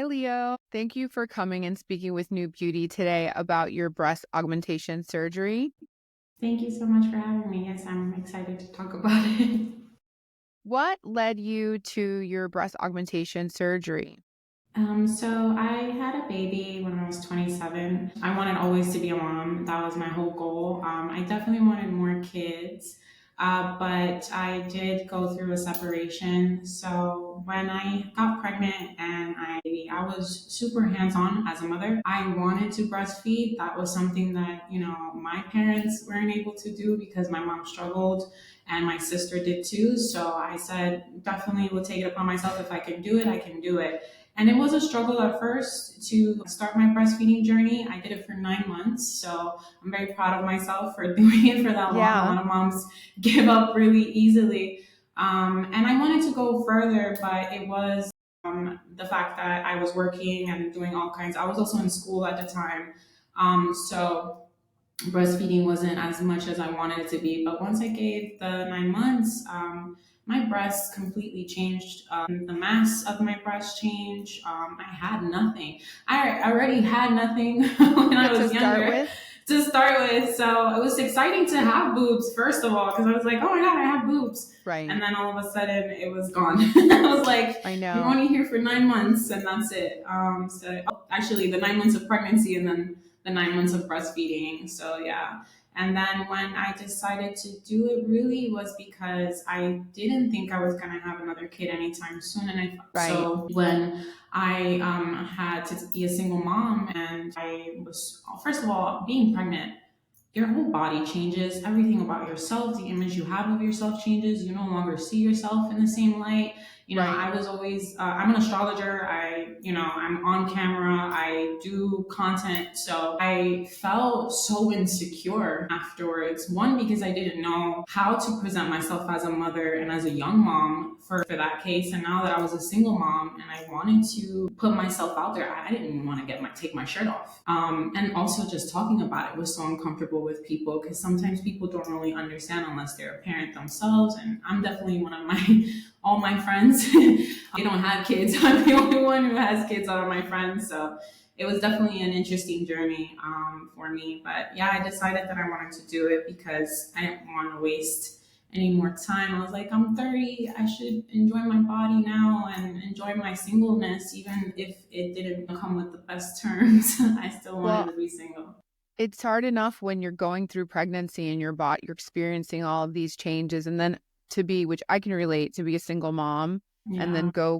Hi, Leo. Thank you for coming and speaking with NewBeauty today about your breast augmentation surgery. Thank you so much for having me. Yes, I'm excited to talk about it. What led you to your breast augmentation surgery? So I had a baby when I was 27. I wanted always to be a mom. That was my whole goal. I definitely wanted more kids, but I did go through a separation. So when I got pregnant and I was super hands-on as a mother. I wanted to breastfeed. That was something that, my parents weren't able to do because my mom struggled and my sister did too. So I said, definitely will take it upon myself. If I can do it, I can do it. And it was a struggle at first to start my breastfeeding journey. I did it for 9 months. So I'm very proud of myself for doing it for that long. A Yeah. lot of moms give up really easily. And I wanted to go further, but it was the fact that I was working and doing all kinds. I was also in school at the time. So breastfeeding wasn't as much as I wanted it to be. But once I gave the 9 months, my breasts completely changed. The mass of my breast changed. I had nothing. I already had nothing when I To was start younger with? to start with. So it was exciting to have boobs, first of all, because I was like, oh my God, I have boobs. And Right. then all of a sudden it was gone. I was like, I you're know. only here for 9 months and that's it. Actually, the 9 months of pregnancy and then the 9 months of breastfeeding. So yeah. And then when I decided to do it really was because I didn't think I was going to have another kid anytime soon. Right. So when I had to be a single mom and I was, first of all, being pregnant, your whole body changes. Everything about yourself, the image you have of yourself changes. You no longer see yourself in the same light. Right. I was always, I'm an astrologer. I'm on camera. I do content. So I felt so insecure afterwards. One, because I didn't know how to present myself as a mother and as a young mom for that case. And now that I was a single mom and I wanted to put myself out there, I didn't even want to take my shirt off. And also just talking about it was so uncomfortable with people because sometimes people don't really understand unless they're a parent themselves. And I'm definitely one of all my friends, they don't have kids. I'm the only one who has kids out of my friends. So it was definitely an interesting journey for me. But yeah, I decided that I wanted to do it because I didn't want to waste any more time. I was like, I'm 30. I should enjoy my body now and enjoy my singleness, even if it didn't come with the best terms. I still wanted Well, to be single. it's hard enough when you're going through pregnancy and your body, you're experiencing all of these changes. And then to be, which I can relate, to be a single mom and then Yeah.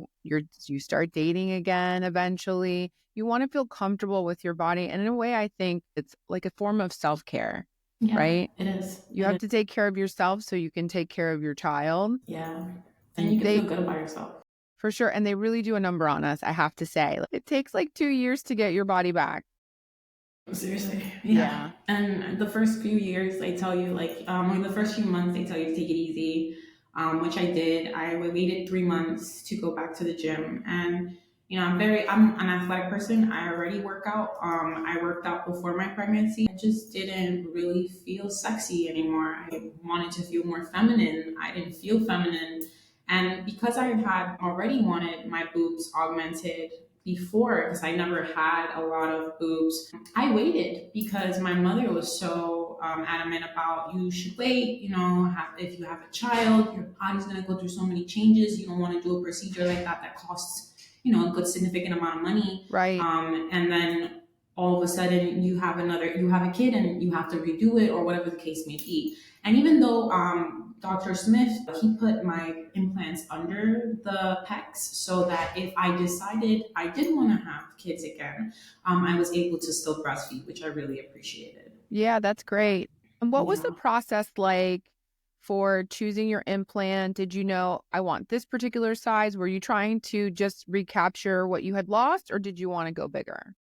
you start dating again eventually. You want to feel comfortable with your body. And in a way, I think it's like a form of self-care, Yeah, right? it is. You It have is. to take care of yourself so you can take care of your child. Yeah. And And you can feel they, good about yourself. for sure, and they really do a number on us, I have to say. Like, it takes like 2 years to get your body back. Seriously, yeah. Yeah. And the first few years, they tell you in the first few months, they tell you to take it easy, which I did. I waited 3 months to go back to the gym, and I'm an athletic person. I already work out. I worked out before my pregnancy. I just didn't really feel sexy anymore. I wanted to feel more feminine. I didn't feel feminine, and because I had already wanted my boobs augmented before because I never had a lot of boobs. I waited because my mother was so adamant about you should wait, if you have a child, your body's going to go through so many changes. You don't want to do a procedure like that costs, a good significant amount of money. Right. And then all of a sudden you have a kid and you have to redo it or whatever the case may be. And even though Dr. Smith, he put my implants under the pecs so that if I decided I did want to have kids again, I was able to still breastfeed, which I really appreciated. Yeah, that's great. And what was the Yeah. process like for choosing your implant? Did you know, I want this particular size? Were you trying to just recapture what you had lost, or did you want to go bigger?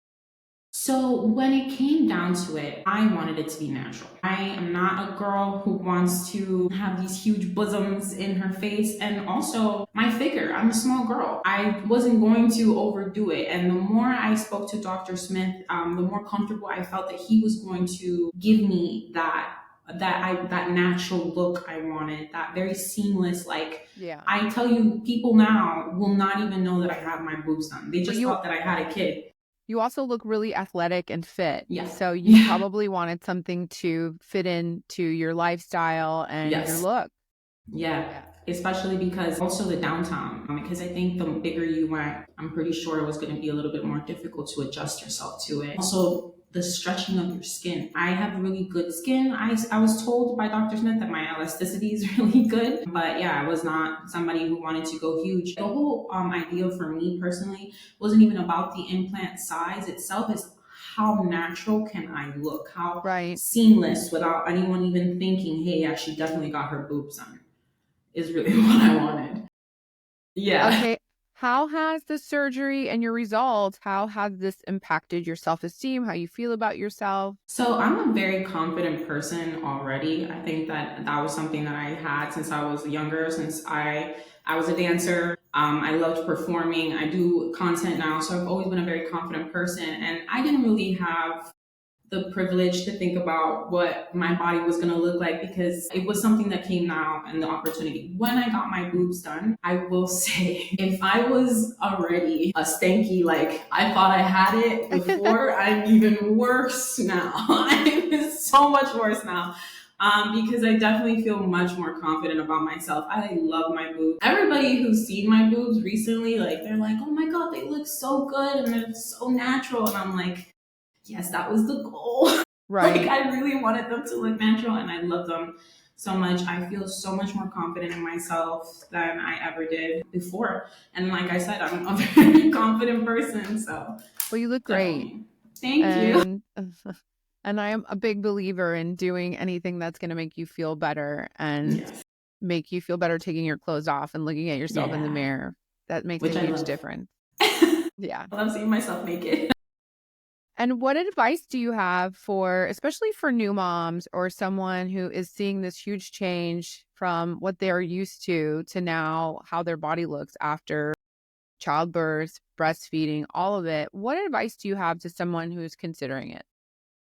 So when it came down to it, I wanted it to be natural. I am not a girl who wants to have these huge bosoms in her face. And also my figure, I'm a small girl. I wasn't going to overdo it. And the more I spoke to Dr. Smith, the more comfortable I felt that he was going to give me that that natural look I wanted, that very seamless, like, Yeah. I tell you, people now will not even know that I have my boobs done. They But just thought that I had a kid. you also look really athletic and fit. Yeah. So you Yeah. probably wanted something to fit into your lifestyle and your Yes. look. Yeah, especially because also the downtown, because I think the bigger you went, I'm pretty sure it was going to be a little bit more difficult to adjust yourself to it. Also, the stretching of your skin. I have really good skin. I was told by Dr. Smith that my elasticity is really good, but yeah, I was not somebody who wanted to go huge. The whole idea for me personally wasn't even about the implant size itself. Is how natural can I look? How Right. seamless without anyone even thinking, hey, yeah, she definitely got her boobs on, is really what I wanted. Yeah. Okay. How has the surgery and your results, how has this impacted your self-esteem, how you feel about yourself? So I'm a very confident person already. I think that that was something that I had since I was younger, since I was a dancer. I loved performing. I do content now, so I've always been a very confident person, and I didn't really have the privilege to think about what my body was going to look like because it was something that came now and the opportunity. When I got my boobs done, I will say, if I was already a stanky, like I thought I had it before, I'm even worse now. I'm so much worse now. Because I definitely feel much more confident about myself. I love my boobs. Everybody who's seen my boobs recently, like they're like, oh my God, they look so good and they're so natural. And I'm like, yes, that was the goal. Like, Right. I really wanted them to look natural and I love them so much. I feel so much more confident in myself than I ever did before. And like I said, I'm a very confident person. So Well, you look great. definitely. Thank you. And and I am a big believer in doing anything that's going to make you feel better and Yes. make you feel better taking your clothes off and looking at yourself in the Yeah. mirror. That makes a Which I huge love. difference. I Yeah. love seeing myself naked. And what advice do you have for, especially for new moms or someone who is seeing this huge change from what they're used to now how their body looks after childbirth, breastfeeding, all of it? What advice do you have to someone who is considering it?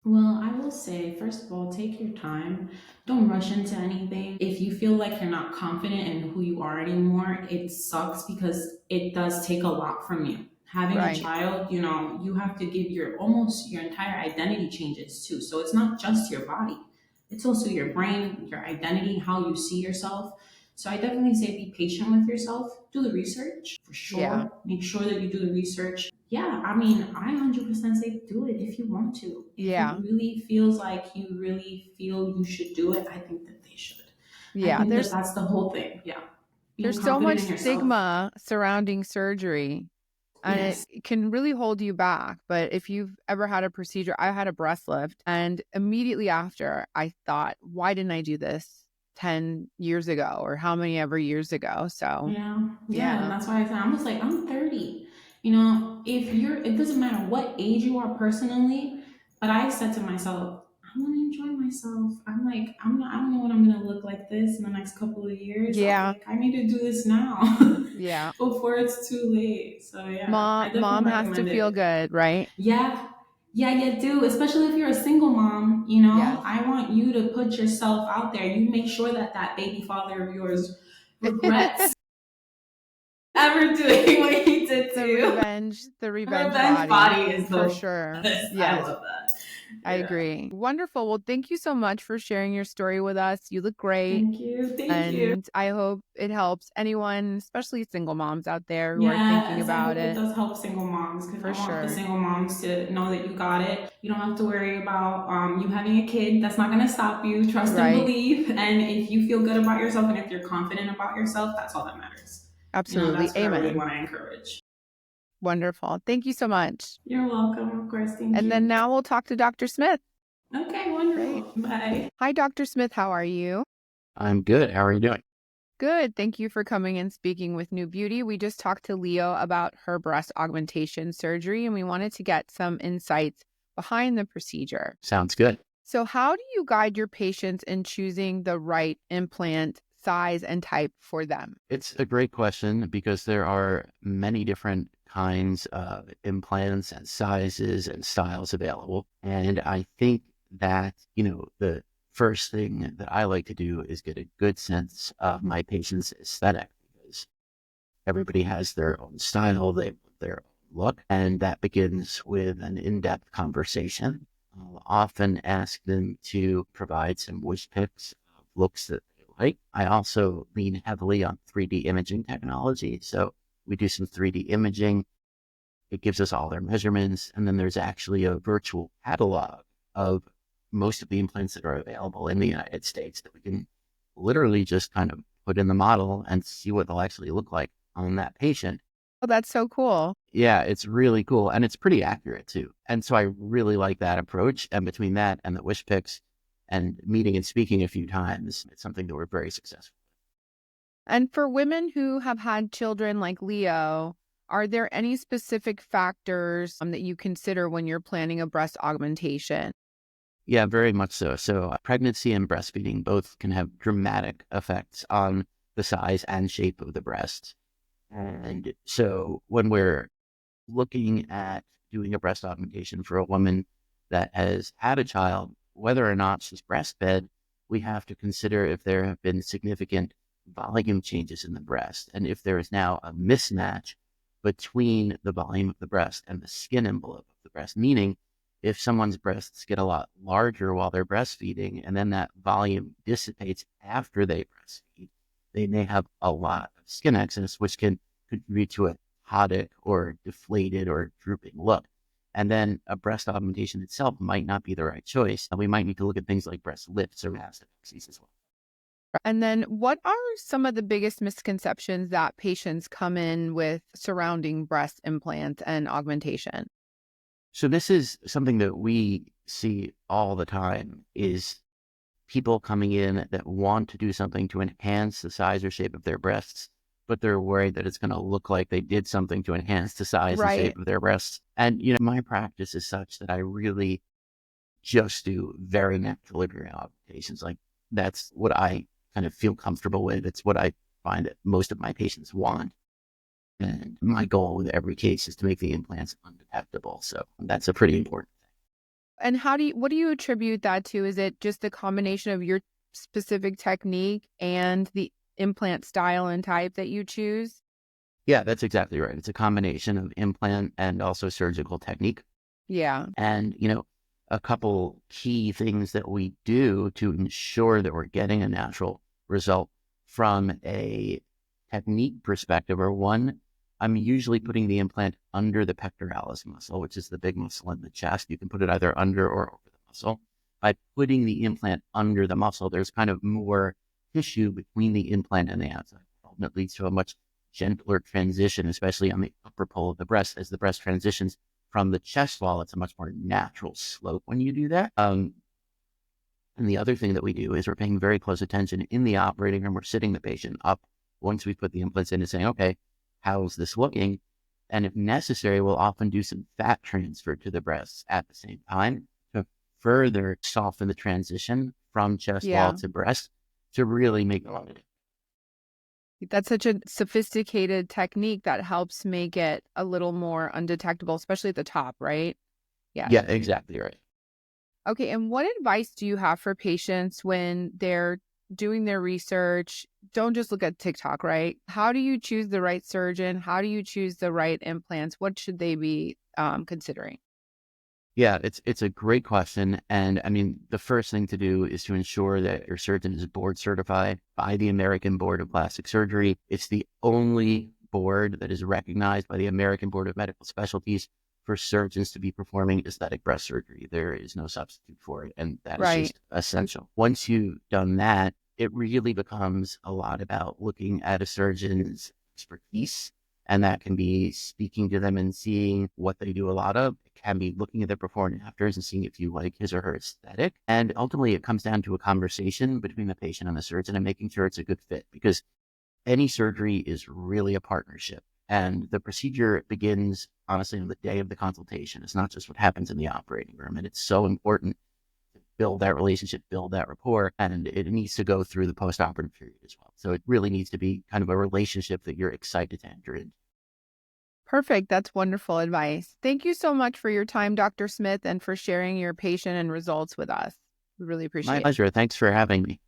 Well, I will say, first of all, take your time. Don't rush into anything. If you feel like you're not confident in who you are anymore, it sucks because it does take a lot from you. Having a Right. child, you have to give your almost your entire identity changes too. So it's not just your body, it's also your brain, your identity, how you see yourself. So I definitely say be patient with yourself. Do the research for Yeah. sure. Make sure that you do the research. Yeah, I mean, I 100% say do it if you want to. If it Yeah. really feels like you really feel you should do it, I think that they should. I Yeah. think that that's the whole thing. Yeah. Being There's so confident much in yourself. stigma surrounding surgery and Yes. it can really hold you back. But if you've ever had a procedure, I had a breast lift and immediately after I thought, why didn't I do this 10 years ago or how many ever years ago? So Yeah. Yeah. And yeah. that's why I said, I'm just like, I'm 30. If it doesn't matter what age you are personally, but I said to myself, I want to enjoy myself. I'm like, I don't know what I'm going to look like this in the next couple of years. I was Yeah. like, I need to do this now Yeah. before it's too late. So yeah, I Mom definitely has to recommend feel it. good, right? Yeah. Yeah, you do, especially if you're a single mom, Yes. I want you to put yourself out there. You make sure that that baby father of yours regrets ever doing what he did to you. The The revenge revenge body body is for the sure. best. I Yes. love that. I Yeah. agree. Wonderful. Well, thank you so much for sharing your story with us. You look great. Thank you. Thank you. And I hope it helps anyone, especially single moms out there who are thinking Yes, I about hope it it does help single moms because I for want the sure. single moms to know that you got it. You don't have to worry about you having a kid. That's not going to stop you. Trust and Right. believe. And if you feel good about yourself and if you're confident about yourself, that's all that matters. Absolutely. That's what I really Amen. want to encourage. Wonderful. Thank you so much. You're welcome. Of course. Thank And then you. now we'll talk to Dr. Smith. Okay, Great. wonderful. Bye. Hi, Dr. Smith. How are you? I'm good. How are you doing? Good. Thank you for coming and speaking with NewBeauty. We just talked to Leo about her breast augmentation surgery, and we wanted to get some insights behind the procedure. Sounds good. So, how do you guide your patients in choosing the right implant size and type for them? It's a great question because there are many different kinds of implants and sizes and styles available. And I think that, the first thing that I like to do is get a good sense of my patient's aesthetic, because everybody has their own style, they have their own look, and that begins with an in-depth conversation. I'll often ask them to provide some wish pics of looks that they like. I also lean heavily on 3D imaging technology. So we do some 3D imaging. It gives us all their measurements. And then there's actually a virtual catalog of most of the implants that are available in the United States that we can literally just kind of put in the model and see what they'll actually look like on that patient. Oh, that's so cool. Yeah, it's really cool. And it's pretty accurate too. And so I really like that approach. And between that and the wish pics and meeting and speaking a few times, it's something that we're very successful. And for women who have had children like Leo, are there any specific factors that you consider when you're planning a breast augmentation? Yeah, very much so. So pregnancy and breastfeeding both can have dramatic effects on the size and shape of the breast. And so when we're looking at doing a breast augmentation for a woman that has had a child, whether or not she's breastfed, we have to consider if there have been significant volume changes in the breast, and if there is now a mismatch between the volume of the breast and the skin envelope of the breast, meaning if someone's breasts get a lot larger while they're breastfeeding and then that volume dissipates after they breastfeed, they may have a lot of skin excess, which can contribute to a ptotic or deflated or drooping look. And then a breast augmentation itself might not be the right choice. And we might need to look at things like breast lifts or mastopexies as well. And then what are some of the biggest misconceptions that patients come in with surrounding breast implants and augmentation? So this is something that we see all the time, is people coming in that want to do something to enhance the size or shape of their breasts, but they're worried that it's going to look like they did something to enhance the size and Right. shape of their breasts. And, my practice is such that I really just do very natural augmentations. Like, that's what I kind of feel comfortable with. It's what I find that most of my patients want. And my goal with every case is to make the implants undetectable. So that's a pretty important thing. And what do you attribute that to? Is it just the combination of your specific technique and the implant style and type that you choose? Yeah, that's exactly right. It's a combination of implant and also surgical technique. Yeah. And, a couple key things that we do to ensure that we're getting a natural result from a technique perspective are: one, I'm usually putting the implant under the pectoralis muscle, which is the big muscle in the chest. You can put it either under or over the muscle. By putting the implant under the muscle, there's kind of more tissue between the implant and the outside wall, and it leads to a much gentler transition, especially on the upper pole of the breast. As the breast transitions from the chest wall, it's a much more natural slope when you do that. And the other thing that we do is we're paying very close attention in the operating room. We're sitting the patient up once we put the implants in and saying, okay, how's this looking? And if necessary, we'll often do some fat transfer to the breasts at the same time to further soften the transition from chest wall Yeah. to breast to really make it. That's such a sophisticated technique that helps make it a little more undetectable, especially at the top, right? Yeah. Yeah, exactly right. Okay. And what advice do you have for patients when they're doing their research? Don't just look at TikTok, right? How do you choose the right surgeon? How do you choose the right implants? What should they be considering? Yeah, it's a great question. And I mean, the first thing to do is to ensure that your surgeon is board certified by the American Board of Plastic Surgery. It's the only board that is recognized by the American Board of Medical Specialties for surgeons to be performing aesthetic breast surgery. There is no substitute for it. And that is Right. just essential. Once you've done that, it really becomes a lot about looking at a surgeon's expertise. And that can be speaking to them and seeing what they do a lot of. It can be looking at their before and afters and seeing if you like his or her aesthetic. And ultimately, it comes down to a conversation between the patient and the surgeon and making sure it's a good fit, because any surgery is really a partnership. And the procedure begins, honestly, on the day of the consultation. It's not just what happens in the operating room. And it's so important to build that relationship, build that rapport, and it needs to go through the post-operative period as well. So it really needs to be kind of a relationship that you're excited to enter into. Perfect. That's wonderful advice. Thank you so much for your time, Dr. Smith, and for sharing your patient and results with us. We really appreciate My it. pleasure. Thanks for having me.